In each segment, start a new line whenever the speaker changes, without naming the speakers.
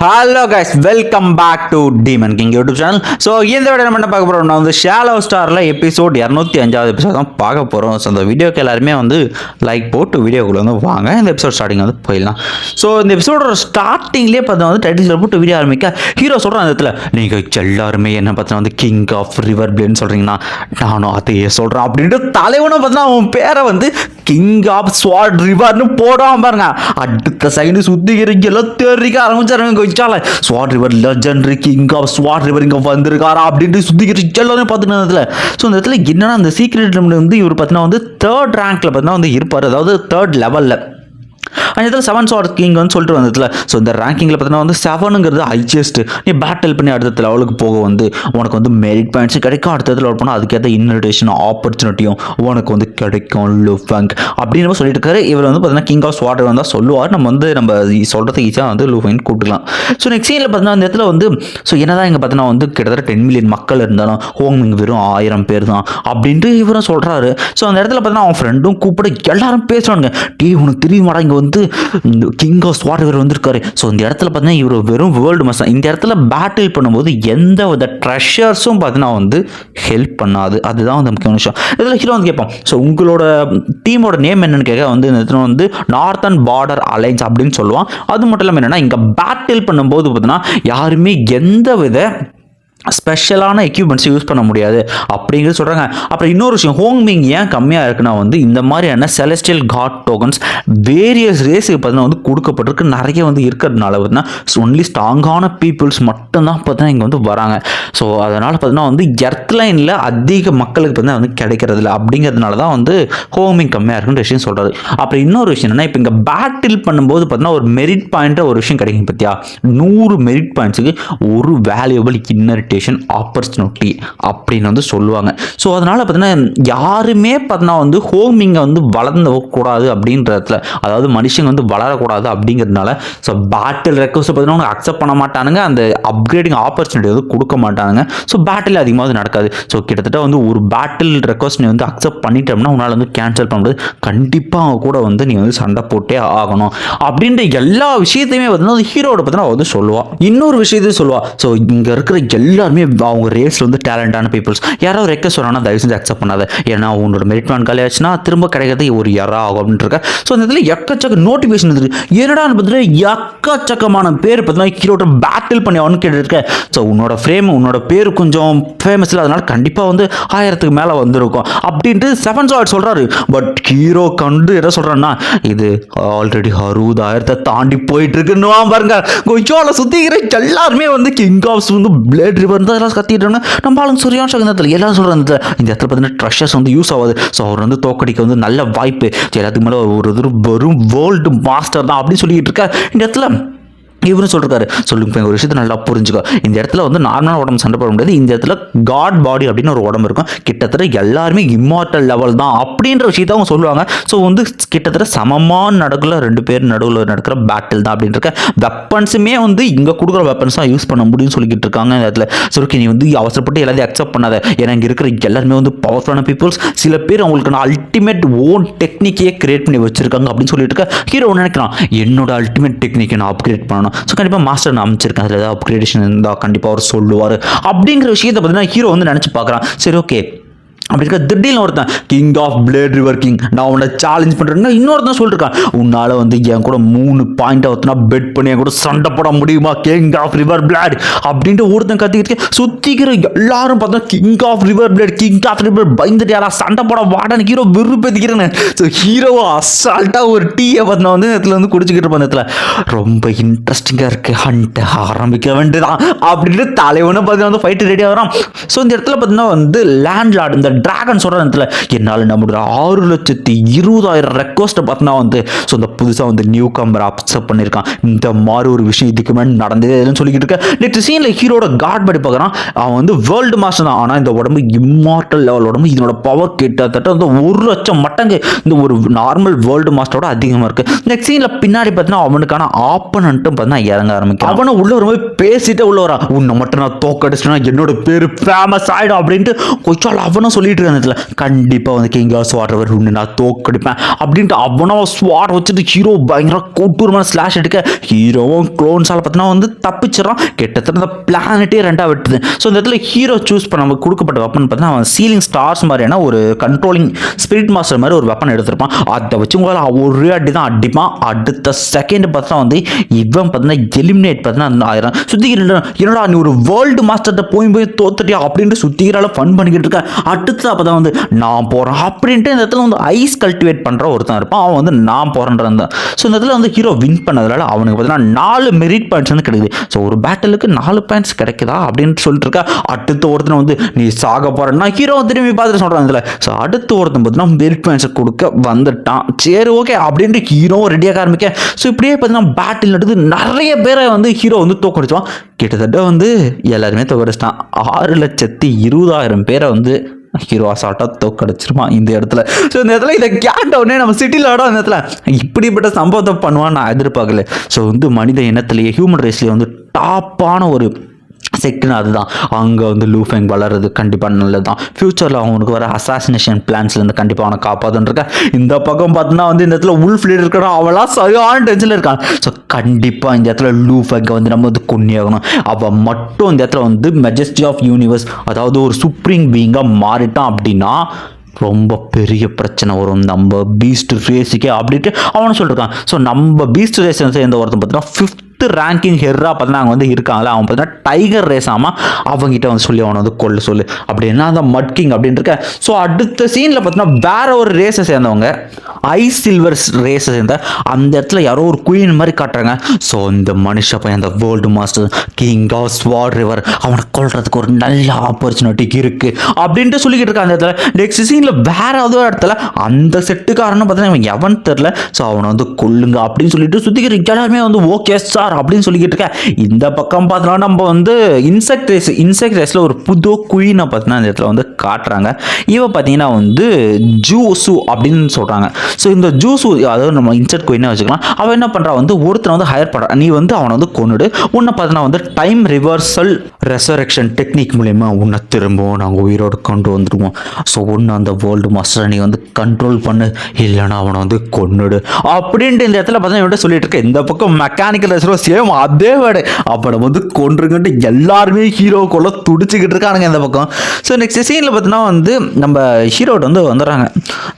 Hello guys, welcome back to demon king YouTube channel. So இந்த video என்ன பார்க்க போகிறோம்னா ஷாலோ ஸ்டாரில் எபிசோட் 205வது எபிசோட் தான் பார்க்க போகிறோம். ஸோ அந்த வீடியோக்கு எல்லாருமே லைக் போட்டு வீடியோக்குள்ளே வாங்க. இந்த எபிசோட் ஸ்டார்டிங் போயிடலாம். ஸோ இந்த எபிசோடோட ஸ்டார்டிங்லேயே பார்த்தா டைட்டில் போட்டு வீடியோ ஆரம்பிக்க ஹீரோ சொல்கிற அந்த இடத்துல நீங்கள் எல்லாருமே என்ன பார்த்தீங்கன்னா கிங் ஆஃப் ரிவர் பிளேட்னு சொல்கிறீங்கன்னா நானும் அதையே சொல்கிறேன் அப்படின்ட்டு தலைவனை பார்த்தீங்கன்னா அவன் பேரை கிங் ஆஃப் ஸ்வாட் ரிவர்னு போடாமல் பாருங்க. அடுத்த செகண்ட் சுத்திகரிக்க எல்லாம் தெரிவிக்க ஆரம்பிச்சாருங்க. Swat river legendary king of Swat river இங்கே வந்திருக்காரா அப்படின்ட்டு சுத்திகரிச்சு எல்லாமே பார்த்துட்டு. ஸோ இந்த இடத்துல என்னன்னா அந்த சீக்ரெட் இவர் பார்த்தீங்கன்னா தேர்ட் ரேங்க்ல பார்த்தீங்கன்னா இருப்பார், அதாவது தேர்ட் லெவலில். அந்த இடத்துல 7 ஸ்வாட் கிங் சொல்லிட்டு வந்ததுல. ஸோ இந்த ரேங்கிங்கில் பார்த்தீங்கன்னா 7ங்கிறது ஹையஸ்ட். நீ பேட்டில் பண்ணி அடுத்த லெவலுக்கு போக உனக்கு மெரிட் பாயிண்ட்ஸும் கிடைக்கும். அடுத்த லெவல் போனால் அதுக்கேற்ற இன்விடேஷன் ஆப்பர்ச்சுனிட்டியும் உனக்கு கிடைக்கும். லூஃபேங் அப்படின்னு சொல்லிட்டு இருக்காரு. இவர் பார்த்தீங்கன்னா கிங் ஆஃப் ஸ்வாட் தான் சொல்லுவார். நம்ம சொல்கிறது ஈஸியாக லூஃபைன் கூப்பிட்டுக்கலாம். ஸோ நெக்ஸ்ட் சீனில் பார்த்தீங்கன்னா அந்த இடத்துல ஸோ என்னதான் இங்கே பார்த்தீங்கன்னா கிட்டத்தட்ட 10 மில்லியன் மக்கள் இருந்தாலும் ஹோமிங் வெறும் 1000 பேர் தான் அப்படின்ட்டு இவரும் சொல்கிறாரு. ஸோ அந்த இடத்துல பார்த்தீங்கன்னா அவன் ஃப்ரெண்டும் கூப்பிட எல்லாரும் பேசுவானுங்க. உனக்கு தெரியுமாடா இங்கே கிங் ஆஃப் ஸ்வாட் ரிவர் வந்திருக்காரு. ஸோ இந்த இடத்துல பார்த்தீங்கன்னா இவர் வெறும் வேர்ல்டு மாஸ்டர். இந்த இடத்துல பேட்டில் பண்ணும்போது எந்த வித ட்ரெஷர்ஸும் பார்த்தீங்கன்னா ஹெல்ப் பண்ணாது. அதுதான் முக்கியமான விஷயம். இதில் ஹீரோ கேட்பான், ஸோ உங்களோட டீமோட நேம் என்னன்னு கேட்க இந்த இடத்துல நார்த்தன் பார்டர் அலைன்ஸ் அப்படின்னு சொல்லுவான். அது மட்டும் இல்லாமல் என்னன்னா இங்கே பேட்டில் பண்ணும்போது பார்த்தீங்கன்னா யாருமே எந்த வித ஸ்பெஷலான எக்யூப்மெண்ட்ஸ் யூஸ் பண்ண முடியாது அப்படிங்கிறது சொல்கிறாங்க. அப்புறம் இன்னொரு விஷயம், ஹோமிங் ஏன் கம்மியாக இருக்குன்னா இந்த மாதிரியான செலஸ்டியல் காட் டோக்கன்ஸ் வேரியஸ் ரேஸுக்கு பார்த்தீங்கன்னா கொடுக்கப்பட்டிருக்கு. நிறைய இருக்கிறதுனால பார்த்தீங்கன்னா ஒன்லி ஸ்ட்ராங்கான பீப்புள்ஸ் மட்டும்தான் பார்த்தீங்கன்னா இங்கே வராங்க. ஸோ அதனால் பார்த்தீங்கன்னா எர்த் லைனில் அதிக மக்களுக்கு பார்த்தீங்கன்னா கிடைக்கிறதில்ல. அப்படிங்கிறதுனால தான் ஹோமிங் கம்மியாக இருக்குன்ற விஷயம் சொல்கிறது. அப்புறம் இன்னொரு விஷயம் என்னன்னா இப்போ இங்கே பேட்டில் பண்ணும்போது பார்த்தீங்கன்னா ஒரு மெரிட் பாயிண்ட்டை ஒரு விஷயம் கிடைக்கும் பார்த்தியா. 100 மெரிட் பாயிண்ட்ஸுக்கு ஒரு வேல்யூபிள் இன்னர் ஆப்பர்ச்சுனிட்டி அப்படின்னு சொல்லுவாங்க. ஸோ அதனால பார்த்தீங்கன்னா யாருமே பார்த்தீங்கன்னா ஹோமிங்கை வளர்ந்து கூடாது அப்படின்றதுல, அதாவது மனுஷங்க வளரக்கூடாது அப்படிங்கிறதுனால ஸோ பேட்டில் ரெக்வஸ்ட் பார்த்தீங்கன்னா அக்செப்ட் பண்ண மாட்டானுங்க. அந்த அப்கிரேடிங் ஆப்பர்ச்சுனிட்டி கொடுக்க மாட்டானுங்க. ஸோ பேட்டில் அதிகமாக நடக்காது. ஸோ கிட்டத்தட்ட ஒரு பேட்டில் ரெக்வஸ்ட் நீ அக்செப்ட் பண்ணிட்டோம்னா உன்னால் கேன்சல் பண்ண முடியாது. கண்டிப்பாக அவங்க கூட நீ சண்டை போட்டே ஆகணும் அப்படின்ற எல்லா விஷயத்தையுமே ஹீரோட பார்த்தீங்கன்னா சொல்லுவா. இன்னொரு விஷயத்தையும் சொல்லுவா. ஸோ இங்கே இருக்கிற எல்லாருமே அவங்க ரேஸில் டேலண்டான பீப்புள்ஸ். யாராவது ரெக்வஸ்ட் சொன்னா தயவு செஞ்சு அக்செப்ட் பண்ணாத. ஏன்னா உன்னோட மெரிட் பாயிண்ட் காலி ஆச்சுன்னா திரும்ப கிடைக்கிறது ஒரு யாரா ஆகும் அப்படின்னு இருக்க. ஸோ அந்த இதில் எக்கச்சக்க நோட்டிஃபிகேஷன் இருக்குது. என்னடான்னு பார்த்தீங்கன்னா எக்கச்சக்கமான பேர் பார்த்தீங்கன்னா ஹீரோட பேட்டில் பண்ணி அவனு கேட்டுருக்க. ஸோ உன்னோட பேர் கொஞ்சம் ஃபேமஸ் இல்லை, அதனால கண்டிப்பாக 1000க்கு மேலே வந்திருக்கும் அப்படின்ட்டு 7 ஸ்வாட் சொல்கிறாரு. பட் ஹீரோ என்ன சொல்கிறான்னா இது ஆல்ரெடி 60,000 தாண்டி போயிட்டு இருக்குன்னு பாருங்க. கொஞ்சம் சுத்திக்கிற எல்லாருமே கிங் ஆஃப் பிளேட் ரிவர் தான் கத்திட்டு நம்மளும் சரியான சகந்தத்தில் எல்லாரும் சொல்கிறாங்க இந்த இடத்துல பார்த்தீங்கன்னா ட்ரெஷர்ஸ் யூஸ் ஆகாது. ஸோ அவர் தோக்கடிக்க நல்ல வாய்ப்பு. எல்லாத்துக்கு மேலே ஒரு வெறும் வேர்ல்டு மாஸ்டர் தான் அப்படின்னு சொல்லிட்டு இருக்க. இந்த இடத்துல இவரும் சொல்லிருக்காரு, சொல்லுங்க ஒரு விஷயத்தை நல்லா புரிஞ்சுக்கோ. இந்த இடத்துல நார்மலான உடம்பு சண்டை போட முடியாது. இந்த இடத்துல காட் பாடி அப்படின்னு ஒரு உடம்பு இருக்கும். கிட்டத்தட்ட எல்லாருமே இம்மார்டல் லெவல் தான் அப்படின்ற விஷயத்த அவங்க சொல்லுவாங்க. ஸோ கிட்டத்தட்ட சமமான நடுவில் 2 பேர் நடுவில் நடக்கிற பேட்டில் தான் அப்படின்னு இருக்க. வெப்பன்ஸுமே இங்கே கொடுக்குற வெப்பன்ஸ் தான் யூஸ் பண்ண முடியும்னு சொல்லிக்கிட்டு இருக்காங்க. இந்த இடத்துல சரி நீ அவசரப்பட்டு எல்லாத்தையும் அக்செப்ட் பண்ணாத. ஏன்னா இங்கே இருக்கிற எல்லாருமே பவர்ஃபுல்லான பீப்புள்ஸ். சில பேர் அவங்களுக்கு அல்டிமேட் ஓன் டெக்னிக்கையே கிரியேட் பண்ணி வச்சிருக்காங்க அப்படின்னு சொல்லிட்டு இருக்க. ஹீரோ நினைக்கிறான் என்னோட அல்டிமேட் டெக்னிக்கை நான் அப்கிரேட் பண்ணணும். ஸோ கண்டிப்பாக மாஸ்டர் நான் அமைச்சிருக்கேன், அதில் ஏதாவது அப்கிரேடேஷன் இருந்தால் கண்டிப்பாக அவர் சொல்லுவார் அப்படிங்கிற விஷயத்தை பார்த்தீங்கன்னா ஹீரோ நினச்சி பார்க்குறான். சரி ஓகே அப்படி இருக்க திடீர்னு ஒருத்தன் king of blade river king நான் உன்னை சேலஞ்ச் பண்ணுறேன்னா இன்னொருத்தன் சொல்லிருக்கான் உன்னால் என் கூட 3 பாயிண்ட் ஒருத்தனா பெட் பண்ணி என் கூட சண்டை போட முடியுமா கிங் ஆஃப் ரிவர் பிளேட் அப்படின்ட்டு ஒருத்தன் கத்திக்கிட்டு சுற்றிக்கிற எல்லாரும் பார்த்தா king of river blade king of river பயந்துட்டு யாரா சண்டை போட வாடான்னு ஹீரோ விருப்பத்திக்கிறேன்னு. ஸோ ஹீரோவை அசால்ட்டாக ஒரு டீயை பார்த்தா இடத்துல குடிச்சிக்கிட்டு இருப்பேன். இடத்துல ரொம்ப இன்ட்ரெஸ்டிங்காக இருக்குது, ஹண்ட் ஆரம்பிக்க வேண்டியதான் அப்படின்ட்டு தலைவனை பார்த்தீங்கன்னா ஃபைட்டு ரெடியாக வரான். ஸோ இந்த இடத்துல பார்த்தீங்கன்னா லேண்ட் லார்ட் இந்த டிராகன் சொல்கிற இடத்துல என்னால் நம்மளோட 6,20,000 ரெக்வஸ்ட்டை பார்த்தீங்கன்னா ஸோ இந்த புதுசாக நியூ கம்பர் அக்செப்ட் பண்ணியிருக்கான். இந்த மாதிரி ஒரு விஷயம் இதுக்கு முன்னாடி நடந்ததே இல்லைன்னு சொல்லிக்கிட்டு இருக்க. நெக்ஸ்ட் சீனில் ஹீரோட காட் படி பார்க்குறான். அவன் வேர்ல்டு மாஸ்டர் தான். ஆனால் இந்த உடம்பு இம்மார்டல் லெவல் உடம்பு. இதனோட பவர் கிட்டத்தட்ட 1,00,000 மடங்கு இந்த ஒரு நார்மல் வேர்ல்டு மாஸ்டரோட அதிகமாக இருக்குது. நெக்ஸ்ட் சீனில் பின்னாடி பார்த்தீங்கன்னா அவனுக்கான ஆப்பனண்ட்டும் பார்த்தீங்கன்னா இறங்க ஆரம்பிக்கும். அவனை உள்ள வரும்போது பேசிட்டே உள்ள வரான். உன்னை மட்டும் நான் தோக்கடிச்சிட்டேன்னா என்னோட பேர் ஃபேமஸ் ஆகிடும் அப்படின்ட்டு கொஞ்சம் அவனும் சொல்லி சொல்லிட்டு இருக்க இடத்துல கண்டிப்பாக வந்து கிங் ஆஃப் ஸ்வாட் ரிவர் உண்டு நான் தோக்கடிப்பேன் அப்படின்ட்டு அவனோ ஸ்வாட் வச்சுட்டு ஹீரோ பயங்கர கொட்டூரமான ஸ்லாஷ் எடுக்க ஹீரோவும் க்ளோன்ஸால் பார்த்தீங்கன்னா வந்து தப்பிச்சிடறான். கிட்டத்தட்ட அந்த பிளானட்டே ரெண்டாக வெட்டுது. ஸோ இந்த இடத்துல ஹீரோ சூஸ் பண்ண நமக்கு கொடுக்கப்பட்ட வெப்பன் பார்த்தீங்கன்னா அவன் சீலிங் ஸ்டார்ஸ் மாதிரியான ஒரு கண்ட்ரோலிங் ஸ்பிரிட் மாஸ்டர் மாதிரி ஒரு வெப்பன் எடுத்திருப்பான். அதை வச்சு உங்களால் ஒரு அடி தான் அடிப்பான். அடுத்த செகண்ட் பார்த்தீங்கன்னா வந்து இவன் பார்த்தீங்கன்னா எலிமினேட் பார்த்தீங்கன்னா ஆயிரம் சுத்திக்கிட்டு என்னடா நீ ஒரு வேர்ல்டு மாஸ்டர்கிட்ட போய் தோத்துட்டியா அப்படின்ட்டு சுத்திக்கிறால ஃபன் பண்ணிக்கிட்டு இருக்க. அடுத்து அப்போ தான் வந்து நான் போகிறேன் அப்படின்ட்டு இந்த இடத்துல வந்து ஐஸ் கல்டிவேட் பண்ணுற ஒருத்தன் இருப்பான். அவன் வந்து நான் போகிறேன்றான். ஸோ இந்த இடத்துல வந்து ஹீரோ வின் பண்ணதுனால அவனுக்கு பார்த்தீங்கன்னா 4 மெரிட் பாயிண்ட்ஸ் வந்து கிடைக்குது. ஸோ ஒரு பேட்டலுக்கு 4 பாயிண்ட்ஸ் கிடைக்குதா அப்படின்னு சொல்லிட்டு இருக்கா. அடுத்த ஒருத்தனை வந்து நீ சாக போறேன்னா ஹீரோ திரும்பி பார்த்துட்டு சொல்கிறான் இதில். ஸோ அடுத்த ஒருத்தன் பார்த்தீங்கன்னா மெரிட் பாயிண்ட்ஸை கொடுக்க வந்துட்டான். சரி ஓகே அப்படின்ட்டு ஹீரோ ரெடியாக ஆரம்பிக்க. ஸோ இப்படியே பார்த்தீங்கன்னா பேட்டில் நடந்து நிறைய பேரை வந்து ஹீரோ வந்து தோக்கடிச்சான். கிட்டத்தட்ட வந்து எல்லாருமே தோக்கடிச்சிட்டான். 6,20,000 பேரை வந்து ஹீரோ அசால்ட்டாக தோக்கடிச்சிருப்பான் இந்த இடத்துல. ஸோ இந்த இடத்துல இதை கேட்டவுடனே நம்ம சிட்டியில் ஆட இந்த இடத்துல இப்படிப்பட்ட சம்பவத்தை பண்ணுவான்னு நான் எதிர்பார்க்கல. ஸோ வந்து மனித இனத்திலேயே ஹியூமன் ரேஸ்லேயே வந்து டாப்பான ஒரு செக்ட்னு அதுதான். அங்கே வந்து லூஃபெங் வளர்றது கண்டிப்பாக நல்லது தான். ஃப்யூச்சரில் அவனுக்கு வர அசாசினேஷன் பிளான்ஸ்லேருந்து கண்டிப்பாக அவனை காப்பாற்றுன்னு இந்த பக்கம் பார்த்தீங்கன்னா வந்து இந்த இடத்துல உல்ஃப் லீடர் இருக்கிறான். அவளாம் சரியான டென்ஷனில் இருக்கான். ஸோ கண்டிப்பாக இந்த இடத்துல லூஃபெங்கை வந்து நம்ம வந்து கொன்னியாகணும். அவள் மட்டும் இந்த இடத்துல வந்து மெஜஸ்டி ஆஃப் யூனிவர்ஸ் அதாவது ஒரு சுப்ரீம் பீயிங்காக மாறிட்டான் அப்படின்னா ரொம்ப பெரிய பிரச்சனை வரும் நம்ம பீஸ்ட் ரேஸுக்கே அப்படின்ட்டு அவனை சொல்லியிருக்கான். ஸோ நம்ம பீஸ்ட் ரேஸ் சேர்ந்த ஒருத்தன் பார்த்தீங்கன்னா 5th ரேங்கிங் ஹெர்ரா பார்த்தீங்கன்னா அங்கே வந்து இருக்காங்களா அவன் பார்த்தீங்கன்னா டைகர் ரேஸ் ஆமாம் அவங்ககிட்ட வந்து சொல்லி அவனை வந்து கொல்ல சொல்லு அப்படின்னா அந்த மட்கிங் அப்படின்னு இருக்க. ஸோ அடுத்த சீனில் பார்த்தீங்கன்னா வேற ஒரு ரேஸை சேர்ந்தவங்க ஐஸ் சில்வர்ஸ் ரேஸை சேர்ந்த அந்த இடத்துல யாரோ ஒரு குயின் மாதிரி காட்டுறாங்க. ஸோ இந்த மனுஷ பையன் அந்த world master king of Swat river அவனை கொல்றதுக்கு ஒரு நல்ல ஆப்பர்ச்சுனிட்டி இருக்கு அப்படின்ட்டு சொல்லிக்கிட்டு இருக்கான். அந்த இடத்துல நெக்ஸ்ட் சீனில் வேற ஏதோ இடத்துல அந்த செட்டுக்காரன்னு பார்த்தீங்கன்னா இவன் எவன் தெரில. ஸோ அவனை வந்து கொல்லுங்க அப்படின்னு சொல்லிட்டு சுற்றிக்கிட்டு எல்லாருமே வந்து ஓகே சார் அப்படின்னு சொல்லிக்கிட்டு இருக்கேன். இந்த பக்கம் பார்த்தோம்னா நம்ம வந்து இன்செக்ட் ரேஸில் ஒரு புது குயினை பார்த்தீங்கன்னா இந்த இடத்துல வந்து காட்டுறாங்க. இவ பார்த்தீங்கன்னா வந்து ஜூசு அப்படின்னு சொல்கிறாங்க. ஸோ இந்த ஜூசு அதாவது நம்ம இன்செக்ட் குயினை வச்சுக்கலாம். அவன் என்ன பண்ணுறா வந்து ஒருத்தனை வந்து ஹையர் பண்ணுறான். நீ வந்து அவனை வந்து கொன்னுடு. உன்னை பார்த்தீங்கன்னா வந்து டைம் ரிவர்சல் ரெசரக்ஷன் டெக்னிக் மூலயமா உன்னை திரும்பவும் நாங்கள் உயிரோடு கொண்டு வந்துடுவோம். ஸோ ஒன்று அந்த வேர்ல்டு மாஸ்டரை நீ வந்து கண்ட்ரோல் பண்ணு இல்லைன்னா அவனை வந்து கொன்னுடு அப்படின்ட்டு இந்த இடத்துல பார்த்தீங்கன்னா இவன்ட்டு சொல்லிட்டு இருக்கேன். இந்த பக்கம் மெக்கானிக்கல் ரேஸரோ சேம் அதே வேடு அப்போ வந்து கொன்றுங்கன்ட்டு எல்லாருமே ஹீரோக்குள்ள துடிச்சுக்கிட்டு இருக்கானுங்க இந்த பக்கம். ஸோ நெக்ஸ்ட் சீனில் பார்த்தீங்கன்னா வந்து நம்ம ஹீரோட்ட வந்து வந்துடுறாங்க.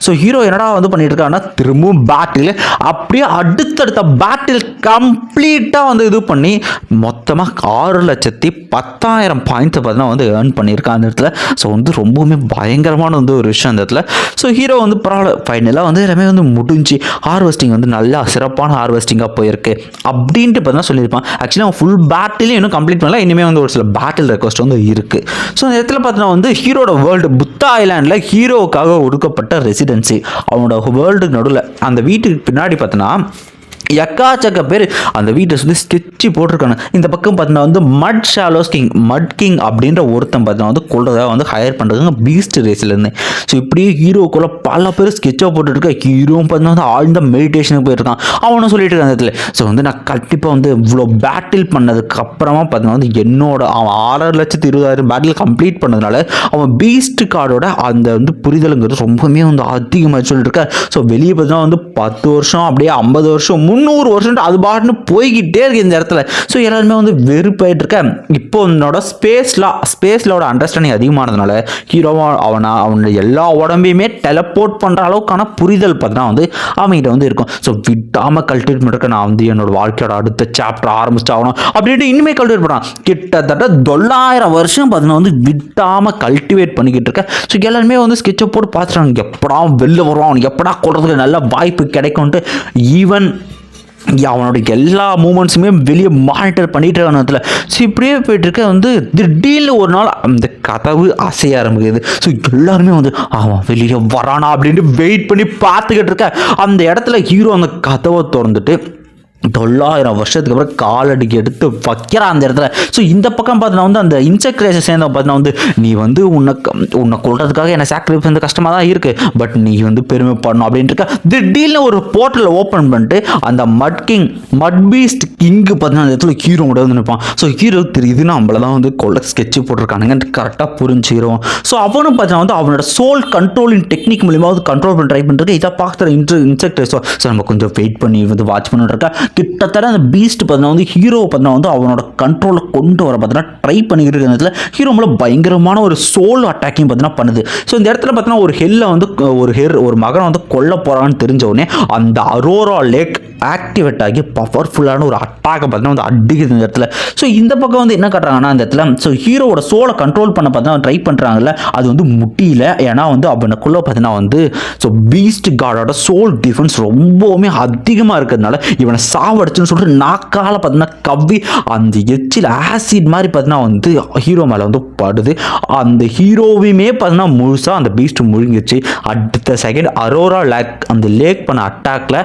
ஸோ ஹீரோ என்னடா வந்து பண்ணிட்டு இருக்காங்கன்னா திரும்பவும் பேட்டில் அப்படியே அடுத்தடுத்த பேட்டில் கம்ப்ளீட்டாக வந்து இது பண்ணி மொத்தமாக 6,10,000 பாயிண்ட்ஸை பார்த்தீங்கன்னா வந்து ஏர்ன் பண்ணியிருக்கான் அந்த இடத்துல. ஸோ வந்து ரொம்பவுமே பயங்கரமான வந்து ஒரு விஷயம் அந்த இடத்துல. ஸோ ஹீரோ வந்து பரவாயில்ல ஃபைனலாக வந்து எல்லாமே வந்து முடிஞ்சு ஹார்வெஸ்டிங் வந்து நல்லா சிறப்பான ஹார்வெஸ்டிங்காக போயிருக்கு அப்படின்ட்டு இப்போ தான் சொல்லியிருப்பான். ஆக்சுவலி அவன் ஃபுல் பேட்டிலையும் இன்னும் கம்ப்ளீட் பண்ணல. இனிமேல் வந்து ஒரு சில பேட்டில் ரெக்வஸ்ட் வந்து இருக்குது. ஸோ இந்த இடத்துல பார்த்தீங்கன்னா வந்து ஹீரோட வேர்ல்டு புத்தா ஐலாண்டில் ஹீரோவுக்காக ஒடுக்கப்பட்ட ரெசிடென்சி அவனோட வேர்ல்டுக்கு நடுவில் அந்த வீட்டுக்கு பின்னாடி பார்த்தீங்கன்னா எக்காச்சக்க பேர் அந்த வீட்டை சுற்றி ஸ்கெட்சி போட்டிருக்காங்க. இந்த பக்கம் பார்த்தீங்கன்னா வந்து மட் கிங் அப்படின்ற ஒருத்தன் பார்த்தீங்கன்னா வந்து கொள்றதாக வந்து ஹையர் பண்ணுறதுங்க பீஸ்ட் ரேஸ்லேருந்து. ஸோ இப்படியே ஹீரோக்குள்ள பல பேர் ஸ்கெட்சாக போட்டுருக்க. ஹீரோவும் பார்த்தீங்கன்னா வந்து ஆழ்ந்த மெடிடேஷனுக்கு போயிருக்கான். அவனும் சொல்லிட்டு இருக்கான் இடத்துல. ஸோ வந்து நான் கண்டிப்பாக வந்து இவ்வளோ பேட்டில் பண்ணதுக்கு அப்புறமா பார்த்தீங்கன்னா வந்து என்னோட அவன் 6,20,000 பேட்டில் கம்ப்ளீட் பண்ணதுனால அவன் பீஸ்ட் கார்டோட அந்த வந்து புரிதலுங்கிறது ரொம்பவுமே வந்து அதிகமாக சொல்லிட்டு இருக்க. ஸோ வெளியே பார்த்தீங்கன்னா வந்து 10 வருஷம் அப்படியே 50 வருஷம் 300 வருஷம் அது பாட்டுன்னு போய்கிட்டே இருக்கு இந்த இடத்துல. ஸோ எல்லாருமே வந்து வெறுப்பாயிட்டு இருக்க. இப்போ என்னோட ஸ்பேஸ்லோட அண்டர்ஸ்டாண்டிங் அதிகமானதுனால ஹீரோவா அவனோட எல்லா உடம்பையுமே டெலப்போர்ட் பண்ணுற அளவுக்கான புரிதல் பார்த்தீங்கன்னா வந்து அவங்ககிட்ட வந்து இருக்கும். ஸோ விடாமல் கல்டிவேட் பண்ணிருக்க நான் வந்து என்னோட வாழ்க்கையோட அடுத்த சாப்டர் ஆரம்பிச்சாகணும் அப்படின்ட்டு இனிமேல் கல்டிவேட் பண்ணான். கிட்டத்தட்ட 900 வருஷம் பார்த்தீங்கன்னா வந்து விடாமல் கல்டிவேட் பண்ணிக்கிட்டு இருக்க. ஸோ எல்லாருமே வந்து ஸ்கெட்சை போட்டு பார்த்துட்டாங்க எப்படா வெளில வருவான் எப்படா கொள்றதுக்கு நல்ல வாய்ப்பு கிடைக்கும்ட்டு. ஈவன் அவனோட எல்லா மூமெண்ட்ஸுமே வெளியே மானிட்டர் பண்ணிட்டு இருக்கானத்துல. ஸோ இப்படியே போயிட்டு இருக்க வந்து திடீர்னு ஒரு நாள் அந்த கதவு அசைய ஆரம்பிக்குது. ஸோ எல்லாருமே வந்து அவன் வெளியே வரானா அப்படின்ட்டு வெயிட் பண்ணி பார்த்துக்கிட்டு இருக்க. அந்த இடத்துல ஹீரோ அந்த கதவை திறந்துட்டு 900 வருஷத்துக்கு அப்புறம் காலடிக்கு எடுத்து வைக்கிறான் அந்த இடத்துல. ஸோ இந்த பக்கம் பார்த்தீங்கன்னா வந்து அந்த இன்செக்ட் ரேஸை சேர்ந்த பார்த்தீங்கன்னா வந்து நீ வந்து உன்னை கொள்றதுக்காக என்ன சாக்ரிஃபைஸ் வந்து கஷ்டமாக தான் இருக்குது பட் நீ வந்து பெருமை பண்ணணும் அப்படின்ட்டு இருக்க. திடீர்னு ஒரு போர்ட்டலை ஓப்பன் பண்ணிட்டு அந்த மட் பீஸ்ட் இங்கே பார்த்தீங்கன்னா அந்த இடத்துல ஹீரோ கூட வந்து நிற்பான். ஸோ ஹீரோ தெரியுது நம்மள தான் வந்து கொள்ள ஸ்கெட்ச் போட்டிருக்கானுங்கன்ட்டு கரெக்டாக புரிஞ்சுக்கிறோம். ஸோ அவனும் பார்த்தீங்கன்னா வந்து அவனோட சோல் கண்ட்ரோலிங் டெக்னிக் மூலியமாக வந்து கண்ட்ரோல் பண்ண ட்ரை பண்ணுறது. இதை பார்க்குற இன்செக்ட் ஸோ நம்ம கொஞ்சம் வெயிட் பண்ணி வந்து வாட்ச் பண்ணிட்டு கிட்டத்தட்ட அந்த பீஸ்ட் பார்த்தீங்கன்னா வந்து ஹீரோ பார்த்தீங்கன்னா வந்து அவனோட கண்ட்ரோலை கொண்டு வர பார்த்தீங்கன்னா ட்ரை பண்ணிக்கிட்டு இருக்கிற இடத்துல ஹீரோ மேலே பயங்கரமான ஒரு சோல் அட்டாக்கிங் பார்த்தீங்கன்னா பண்ணுது. ஸோ இந்த இடத்துல பார்த்தீங்கன்னா ஒரு ஹெல்லை வந்து ஒரு மகனை வந்து கொல்ல போகிறான்னு தெரிஞ்ச உடனே அந்த அரோரா லேக் ஆக்டிவேட் ஆகி பவர்ஃபுல்லான ஒரு அட்டாக்கை பார்த்தீங்கன்னா வந்து அடிக்குது இந்த இடத்துல. ஸோ இந்த பக்கம் வந்து என்ன காட்டுறாங்கன்னா இந்த இடத்துல ஸோ ஹீரோவோட சோலை கண்ட்ரோல் பண்ண பார்த்தீங்கன்னா ட்ரை பண்ணுறாங்கல்ல, அது வந்து முடியல. ஏன்னா வந்து அவனுக்குள்ளே பார்த்தீங்கன்னா வந்து ஸோ பீஸ்ட் காடோட சோல் டிஃபென்ஸ் ரொம்பவுமே அதிகமாக இருக்கிறதுனால இவனை சாவடிச்சுன்னு சொல்லிட்டு நாக்கால பார்த்தீங்கன்னா கவ்வி அந்த எச்சில் ஆசிட் மாதிரி பார்த்தீங்கன்னா வந்து ஹீரோ மேலே வந்து படுது. அந்த ஹீரோவையுமே பார்த்தீங்கன்னா முழுசாக அந்த பீஸ்ட் முழுங்கிச்சு. அடுத்த செகண்ட் அரோரா லேக் அந்த லேக் பண்ண அட்டாக்ல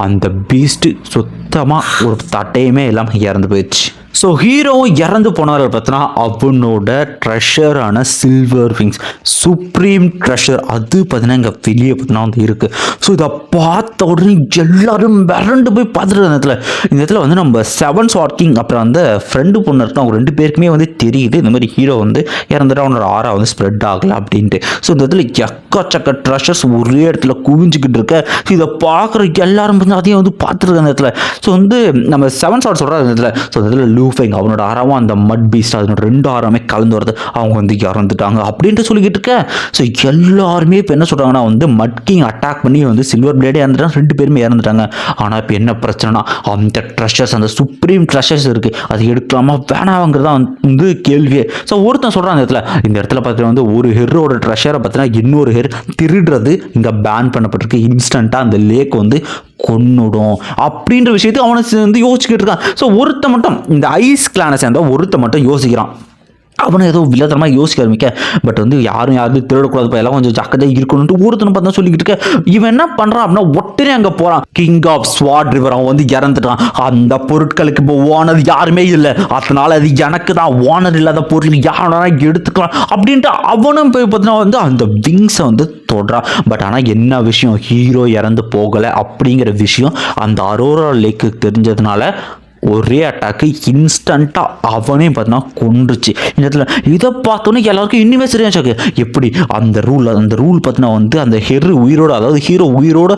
அந்த பீஸ்ட் சுத்தமாக ஒரு தட்டையுமே இல்லாமல் இறந்து போயிடுச்சு. ஸோ ஹீரோவும் இறந்து போனவர்கள் பார்த்தீங்கன்னா அவனோட ட்ரெஷரான சில்வர் விங்ஸ் சுப்ரீம் ட்ரெஷர் அது பார்த்தீங்கன்னா இங்கே வெளியே பார்த்தீங்கன்னா வந்து இருக்குது. ஸோ இதை பார்த்த உடனே எல்லாரும் மிரண்டு போய் பார்த்துட்டு இந்த இடத்துல வந்து நம்ம செவன் ஷாட் கிங் அப்புறம் அந்த ஃப்ரெண்டு பொண்ணு இருக்கு அவங்க 2 பேருக்குமே வந்து தெரியுது இந்த மாதிரி ஹீரோ வந்து இறந்துட்டு அவனோட ஆரா வந்து ஸ்ப்ரெட் ஆகலை அப்படின்ட்டு. ஸோ இந்த இடத்துல எக்கச்சக்க ட்ரெஷர்ஸ் ஒரே இடத்துல குவிஞ்சிக்கிட்டு இருக்க. ஸோ இதை பார்க்குற எல்லாரும் வந்து அதையும் வந்து பார்த்துருக்க அந்த இடத்துல. ஸோ வந்து நம்ம செவன் ஷாட் சொல்கிற அந்த இடத்துல ஸோ அந்த இடத்துல லூஃபைங் அவனோட ஆறாவும் அந்த மட் பீஸ்ட் அதனோட 2 ஆறாமே கலந்து வருது. அவங்க வந்து இறந்துட்டாங்க அப்படின்ட்டு சொல்லிக்கிட்டு இருக்க. ஸோ எல்லாருமே இப்போ என்ன சொல்கிறாங்கன்னா வந்து மட் கிங் அட்டாக் பண்ணி வந்து சில்வர் பிளேடே இறந்துட்டாங்க, 2 பேருமே இறந்துட்டாங்க. ஆனால் இப்போ என்ன பிரச்சனைனா அந்த ட்ரெஷர்ஸ் அந்த சுப்ரீம் ட்ரெஷர்ஸ் இருக்குது, அது எடுக்கலாமா வேணாங்கிறதா வந்து கேள்வியே. ஸோ ஒருத்தன் சொல்கிறான் இந்த இடத்துல பார்த்தீங்கன்னா வந்து ஒரு ஹெரோட ட்ரெஷரை பார்த்தீங்கன்னா இன்னொரு ஹெர் திருடுறது இங்கே பேன் பண்ணப்பட்டிருக்கு, இன்ஸ்டண்ட்டாக அந்த லேக் வந்து கொன்னுடும் அப்படின்ற விஷயத்தை அவனை வந்து யோசிச்சுக்கிட்டு இருக்கான். ஸோ ஒருத்த மட்டும் இந்த ஐஸ் கிளானை சேர்ந்த ஒருத்த மட்டும் யோசிக்கிறான். அவனை ஏதோ வில்லத்தனமாக யோசிக்க ஆரம்பிக்க. பட் வந்து யாரும் திருடக்கூடாது, எல்லாம் கொஞ்சம் ஜாக்கிரதையாக இருக்கணும்ட்டு ஒருத்தனை பார்த்தா சொல்லிக்கிட்டு இருக்க. இவன் என்ன பண்ணுறான் அப்படின்னா ஒட்டனே அங்கே போகிறான். கிங் ஆஃப் ஸ்வாட் ரிவர் அவன் வந்து இறந்துட்டான். அந்த பொருட்களுக்கு இப்போ ஓனர் யாருமே இல்லை, அதனால அது எனக்கு தான், ஓனர் இல்லாத பொருளுக்கு யாரா எடுத்துக்கலாம் அப்படின்ட்டு அவனும் போய் பார்த்தீங்கன்னா வந்து அந்த விங்ஸை வந்து தொடுறான். பட் ஆனால் என்ன விஷயம், ஹீரோ இறந்து போகலை அப்படிங்கிற விஷயம் அந்த அரோரா லேக்கு தெரிஞ்சதுனால ஒரே அட்டாக்கு இன்ஸ்டண்ட்டாக அவனே பார்த்தீங்கன்னா கொண்டுச்சு. இந்த இடத்துல இதை பார்த்தோன்னே எல்லாருக்கும் இன்னுமே சரியாச்சாக்கு. எப்படி அந்த ரூல் பார்த்தீங்கன்னா வந்து அந்த உயிரோடு, அதாவது ஹீரோ உயிரோடு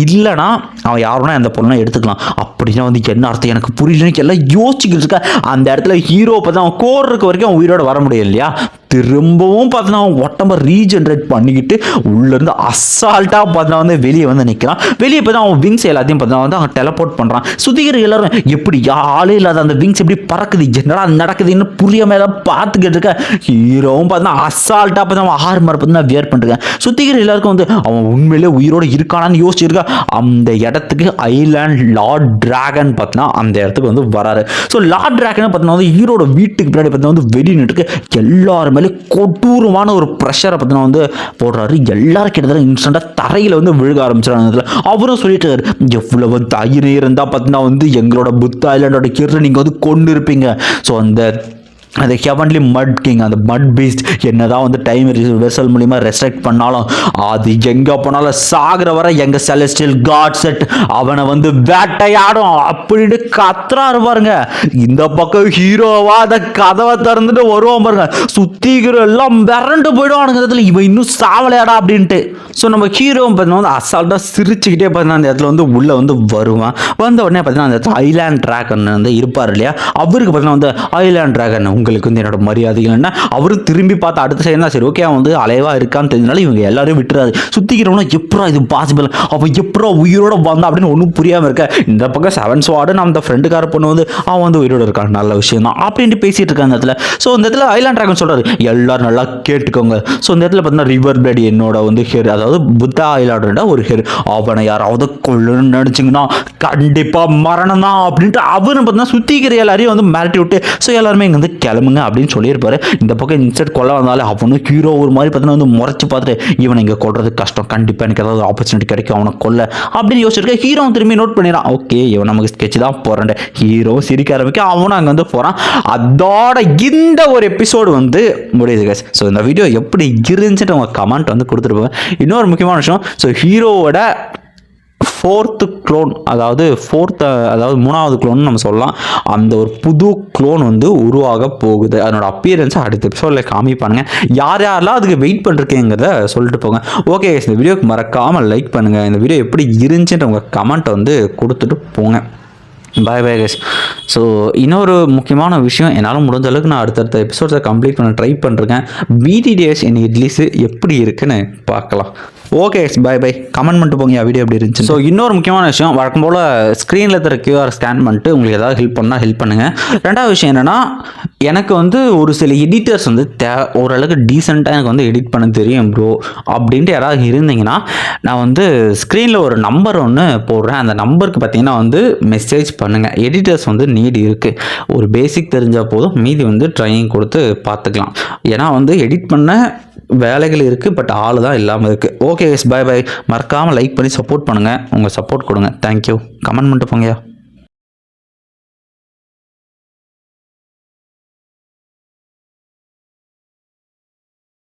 இல்லைனா அவன் யாருன்னா அந்த பொருளை எடுத்துக்கலாம் அப்படின்னா வந்து என்ன அர்த்தம் எனக்கு புரியலன்னு எல்லாம் யோசிச்சுக்கிட்டு இருக்க. அந்த இடத்துல ஹீரோ பார்த்தா அவன் கோர் இருக்க வரைக்கும் அவன் உயிரோடு வர முடியும் இல்லையா, திரும்பவும் பார்த்தீங்கன்னா அவன் உடம்ப ரீஜென்ரேட் பண்ணிக்கிட்டு உள்ளேருந்து அசால்ட்டாக பார்த்தீங்கன்னா வந்து வெளியே வந்து நிற்கிறான். வெளியே பார்த்தா அவன் விங்ஸ் எல்லாத்தையும் பார்த்தீங்கன்னா வந்து அவன் டெலபோர்ட் பண்ணுறான். சுத்திக்கிற எல்லாரும் எப்படி ஆளே இல்லாத அந்த விங்ஸ் எப்படி பறக்குது, என்னடா நடக்குதுன்னு புரியாமல் ஏதாவது பார்த்துக்கிட்டு இருக்க. ஹீரோவும் பார்த்தீங்கன்னா அசால்ட்டாக பார்த்தா அவன் ஆர்மர் பார்த்தீங்கன்னா வியர் பண்ணிருக்கேன். சுத்திக்கிற எல்லாருக்கும் வந்து அவன் உண்மையிலே உயிரோடு இருக்கானான்னு யோசிச்சிருக்கா. அந்த இடத்துக்கு ஐலாண்ட் லார்ட் டிராகன் பார்த்தீங்கன்னா அந்த இடத்துக்கு வந்து வராரு. ஸோ லார்ட் டிராகன் பார்த்தீங்கன்னா வந்து ஹீரோட வீட்டுக்கு பின்னாடி பார்த்தீங்கன்னா வந்து வெளியிட்டு எல்லாருமே கொடூரமான ஒரு ப்ரெஷரை பார்த்தீங்கன்னா வந்து போடுறாரு. எல்லாரும் கிட்டத்தட்ட இன்ஸ்டன்ட்டாக தரையில் வந்து விழுக ஆரம்பிச்சிடாங்க. அவரும் சொல்லிட்டு எவ்வளவு தைரியம் இருந்தால் பார்த்தீங்கன்னா வந்து எங்களோட புத்தா ஐலாண்டோட கிரணை நீங்கள் வந்து கொண்டு இருப்பீங்க. ஸோ அந்த ஹெவன்லி மட் கிங் அந்த மட் பீஸ்ட் என்னதான் வந்து டைம் வெசல் மூலிமா ரெஸ்ட்ரிக்ட் பண்ணாலும் அது எங்கே போனாலும் சாகிற வர எங்கள் செலஸ்டியல் காட் செட் அவனை வந்து வேட்டையாடும் அப்படின்னு கத்துறாரு பாருங்க. இந்த பக்கம் ஹீரோவா அந்த கதவை திறந்துட்டு வருவான் பாருங்க, சுத்திக்கிற எல்லாம் மிரண்டு போயிடுவானுங்கிறதுல இவன் இன்னும் சாவலையாடா அப்படின்ட்டு. ஸோ நம்ம ஹீரோ பார்த்தீங்கன்னா வந்து அசால்ட்டாக சிரிச்சுக்கிட்டே பார்த்தீங்கன்னா அந்த இடத்துல வந்து உள்ளே வந்து வருவான். வந்த உடனே பார்த்தீங்கன்னா அந்த இடத்துல ஐலாண்ட் டிராகன் வந்து இருப்பார் இல்லையா, அவருக்கு பார்த்தீங்கன்னா வந்து ஐலாண்ட் டிராகன் உங்களுக்கு வந்து என்னோட மரியாதை இல்லைன்னா அவரும் திரும்பி பார்த்து அடுத்த சைடு தான் சரி ஓகே அவன் வந்து அலைவா இருக்கான்னு தெரிஞ்சனால இவங்க எல்லாரும் விட்டுறாரு. சுத்திக்கிறவனா எப்படா இது பாசிபிள், அவன் எப்படா உயிரோட வந்தான் அப்படின்னு ஒன்றும் புரியாமல் இருக்க. இந்த பக்கம் 7 ஸ்வாடு நம்ம அந்த ஃப்ரெண்டுக்கார பொண்ணு வந்து அவன் வந்து உயிரோட இருக்கான், நல்ல விஷயம் தான் அப்படின்ட்டு பேசிட்டு இருக்கான் அந்த இடத்துல. ஸோ இந்த இடத்துல ஐலாண்ட் டிராகன் சொல்றாரு எல்லாரும் நல்லா கேட்டுக்கோங்க. ஸோ இந்த இடத்துல பார்த்தீங்கன்னா ரிவர் பிளேட் என்னோட வந்து ஹெர், அதாவது புத்தா ஐலாண்டோட ஒரு ஹெர், அவனை யாராவது கொள்ளணும்னு நினைச்சிங்கன்னா கண்டிப்பா மரணம் தான் அப்படின்ட்டு அவனு பார்த்தீங்கன்னா சுத்திக்கிற எல்லாரையும் வந்து மிரட்டி விட்டு ஸோ எல்லாருமே இங்கே வந்து கிளம்புங்க அப்படின்னு சொல்லியிருப்பாரு. இந்த பக்கம் இன்செட் கொள்ள வந்தாலே அவனும் ஹீரோ ஒரு மாதிரி பார்த்தீங்கன்னா வந்து முறைச்சு பார்த்துட்டு இவனை இங்கே கொள்றது கஷ்டம், கண்டிப்பாக எனக்கு ஏதாவது ஆப்பர்ச்சுனிட்டி கிடைக்கும் அவனை கொல்ல அப்படின்னு யோசிச்சிருக்கேன். ஹீரோ திரும்பி நோட் பண்ணிடான், ஓகே இவன் நமக்கு ஸ்கெட்ச் தான் போறான். ஹீரோ சிரிக்க ஆரம்பிக்க அவனும் அங்கே வந்து போகிறான். அதோட இந்த ஒரு எபிசோடு வந்து முடியுது கைஸ். ஸோ இந்த வீடியோ எப்படி இருந்துச்சுட்டு உங்கள் கமெண்ட் வந்து கொடுத்துருப்பாங்க. இன்னொரு முக்கியமான விஷயம், ஸோ ஹீரோவோட ஃபோர்த்து க்ளோன், அதாவது மூணாவது க்ளோன் நம்ம சொல்லலாம். அந்த ஒரு புது க்ளோன் வந்து உருவாக போகுது. அதனோட அப்பியரன்ஸை அடுத்த எபிசோடில் காமிப்பானுங்க. யாரெல்லாம் அதுக்கு வெயிட் பண்ணிருக்கேங்கிறத சொல்லிட்டு போங்க. ஓகே, இந்த வீடியோக்கு மறக்காமல் லைக் பண்ணுங்கள். இந்த வீடியோ எப்படி இருந்துச்சுன்ற உங்கள் கமெண்ட்டை வந்து கொடுத்துட்டு போங்க. பாய் பாய் கைஸ். ஸோ இன்னொரு முக்கியமான விஷயம், என்னால் முடிஞ்ச அளவுக்கு நான் அடுத்தடுத்த எபிசோட்ஸை கம்ப்ளீட் பண்ண ட்ரை பண்ணுறேன். BTS இன் இட்லிஸு எப்படி இருக்குன்னு பார்க்கலாம். ஓகே பாய் பாய். கமெண்ட் பண்ணிட்டு போங்க வீடியோ எப்படி இருந்துச்சு. ஸோ இன்னொரு முக்கியமான விஷயம், வழக்கம் போல் ஸ்க்ரீனில் இருக்கிற QR ஸ்கேன் பண்ணிட்டு உங்களுக்கு ஏதாவது ஹெல்ப் பண்ணால் ஹெல்ப் பண்ணுங்கள். ரெண்டாவது விஷயம் என்னென்னா, எனக்கு வந்து ஒரு சில எடிட்டர்ஸ் வந்து ஓரளவுக்கு டீசெண்டாக எனக்கு வந்து எடிட் பண்ண தெரியும் ப்ரோ அப்படின்ட்டு யாராவது இருந்தீங்கன்னா, நான் வந்து ஸ்க்ரீனில் ஒரு நம்பர் ஒன்று போடுறேன். அந்த நம்பருக்கு பார்த்தீங்கன்னா வந்து மெசேஜ் பண்ணுங்கள். எடிட்டர்ஸ் வந்து நீட் இருக்குது. ஒரு பேசிக் தெரிஞ்சால் போதும், மீதி வந்து ட்ரைனிங் கொடுத்து பார்த்துக்கலாம். ஏன்னா வந்து எடிட் பண்ண வேலைகள் இருக்குது, பட் ஆள் தான் இல்லாமல் இருக்குது. ஓகே பாய் பாய். மறக்காமல் லைக் பண்ணி சப்போர்ட் பண்ணுங்கள். உங்கள் சப்போர்ட் கொடுங்க. தேங்க்யூ. கமெண்ட் பண்ணிட்டு போங்கயா.